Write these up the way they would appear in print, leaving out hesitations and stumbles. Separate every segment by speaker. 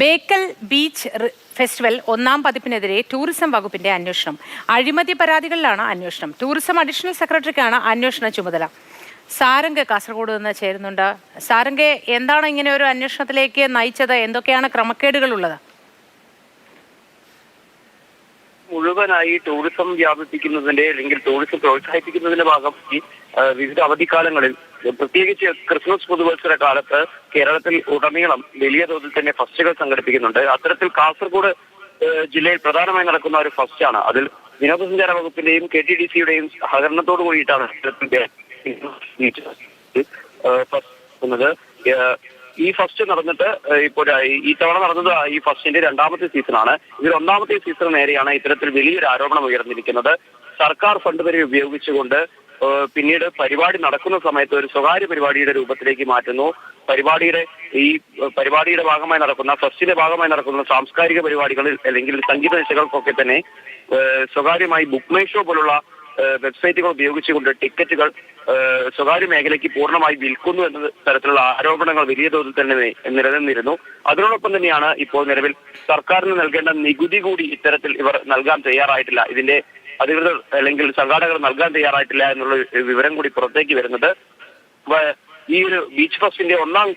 Speaker 1: Bekal beach festival ഒന്നാം പതിപ്പിനെതിരെ tourism വകുപ്പിന്റെ അന്വേഷണം. അഴിമതി പരാതികളിലാണ് അന്വേഷണം. ടൂറിസം അഡീഷണൽ സെക്രട്ടറിക്കാണ് അന്വേഷണ ചുമതല. സാരംഗ് കാസർഗോഡ് നിന്ന് ചേരുന്നുണ്ട്. സാരംഗ്, എന്താണ് ഇങ്ങനെ ഒരു അന്വേഷണത്തിലേക്ക് നയിച്ചത്? എന്തൊക്കെയാണ് ക്രമക്കേടുകൾ ഉള്ളത്?
Speaker 2: മുഴുവനായി ടൂറിസം വ്യാപിപ്പിക്കുന്നതിന്റെ അല്ലെങ്കിൽ ടൂറിസം പ്രോത്സാഹിപ്പിക്കുന്നതിന്റെ ഭാഗമായി വിവിധ അവധിക്കാലങ്ങളിൽ പ്രത്യേകിച്ച് ക്രിസ്മസ് പുതുവത്സര കാലത്ത് കേരളത്തിൽ ഉടനീളം വലിയ തോതിൽ തന്നെ ഫസ്റ്റുകൾ സംഘടിപ്പിക്കുന്നുണ്ട്. അത്തരത്തിൽ കാസർഗോഡ് ജില്ലയിൽ പ്രധാനമായി നടക്കുന്ന ഒരു ഫസ്റ്റാണ്. അതിൽ വിനോദസഞ്ചാര വകുപ്പിന്റെയും KTDCയുടെയും സഹകരണത്തോടു കൂടിയിട്ടാണ് ഈ ഫസ്റ്റ് നടന്നിട്ട് ഇപ്പോൾ ഈ തവണ നടന്നത് ഈ ഫസ്റ്റിന്റെ രണ്ടാമത്തെ സീസണാണ്. ഇതിൽ ഒന്നാമത്തെ സീസൺ നേരെയാണ് ഇത്തരത്തിൽ വലിയൊരു ആരോപണം ഉയർന്നിരിക്കുന്നത്. സർക്കാർ ഫണ്ട് വരെ ഉപയോഗിച്ചുകൊണ്ട് പിന്നീട് പരിപാടി നടക്കുന്ന സമയത്ത് ഒരു സ്വകാര്യ പരിപാടിയുടെ രൂപത്തിലേക്ക് മാറ്റുന്നു. പരിപാടിയുടെ ഭാഗമായി നടക്കുന്ന ഫസ്റ്റിന്റെ ഭാഗമായി നടക്കുന്ന സാംസ്കാരിക പരിപാടികളിൽ അല്ലെങ്കിൽ സംഗീത നിശകൾക്കൊക്കെ തന്നെ സ്വകാര്യമായി ബുക്ക് മൈ ഷോ പോലുള്ള വെബ്സൈറ്റുകൾ ഉപയോഗിച്ചുകൊണ്ട് ടിക്കറ്റുകൾ സ്വകാര്യ മേഖലയ്ക്ക് പൂർണ്ണമായി വിൽക്കുന്നു എന്ന തരത്തിലുള്ള ആരോപണങ്ങൾ വലിയ തോതിൽ തന്നെ നിലനിന്നിരുന്നു. അതിനോടൊപ്പം തന്നെയാണ് ഇപ്പോൾ നിലവിൽ സർക്കാരിന് നൽകേണ്ട നികുതി കൂടി ഇത്തരത്തിൽ ഇവർ നൽകാൻ തയ്യാറായിട്ടില്ല, ഇതിന്റെ അധികൃതർ അല്ലെങ്കിൽ സംഘാടകർ നൽകാൻ തയ്യാറായിട്ടില്ല എന്നുള്ള വിവരം കൂടി പുറത്തേക്ക് വരുന്നത്. ഈ ഒരു ബീച്ച് ഫെസ്റ്റിന്റെ ഒന്നാം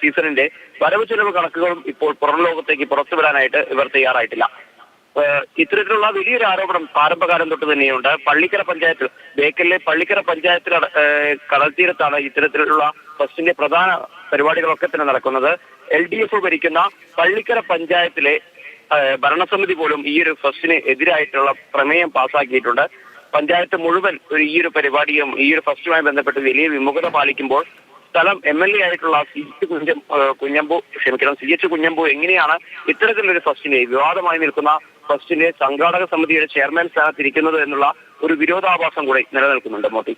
Speaker 2: സീസണിന്റെ വരവ് ചെലവ് കണക്കുകളും ഇപ്പോൾ പുറം ലോകത്തേക്ക് പുറത്തുവിടാനായിട്ട് ഇവർ തയ്യാറായിട്ടില്ല. ഇത്തരത്തിലുള്ള വലിയൊരു ആരോപണം ആരംഭകാലം തൊട്ട് തന്നെയുണ്ട്. പള്ളിക്കര പഞ്ചായത്തിൽ, ബേക്കലിലെ പള്ളിക്കര പഞ്ചായത്തിൽ കടൽ തീരത്താണ് ഇത്തരത്തിലുള്ള ഫെസ്റ്റിന്റെ പ്രധാന പരിപാടികളൊക്കെ തന്നെ നടക്കുന്നത്. LDF ഭരിക്കുന്ന പള്ളിക്കര പഞ്ചായത്തിലെ ഭരണസമിതി പോലും ഈ ഒരു ഫെസ്റ്റിന് എതിരായിട്ടുള്ള പ്രമേയം പാസാക്കിയിട്ടുണ്ട്. പഞ്ചായത്ത് മുഴുവൻ ഈ ഒരു പരിപാടിയും ഈ ഒരു ഫെസ്റ്റുമായി ബന്ധപ്പെട്ട് വലിയ വിമുഖത പാലിക്കുമ്പോൾ സ്ഥലം MLA ആയിട്ടുള്ള CH കുഞ്ഞമ്പു എങ്ങനെയാണ് ഇത്തരത്തിലൊരു ഫെസ്റ്റിനെ, വിവാദമായി നിൽക്കുന്ന ഫെസ്റ്റിന്റെ സംഘാടക സമിതിയുടെ ചെയർമാൻ സ്ഥാനത്തിരിക്കുന്നത് എന്നുള്ള ഒരു വിരോധാഭാസം കൂടെ നിലനിൽക്കുന്നുണ്ട്. മോട്ടി.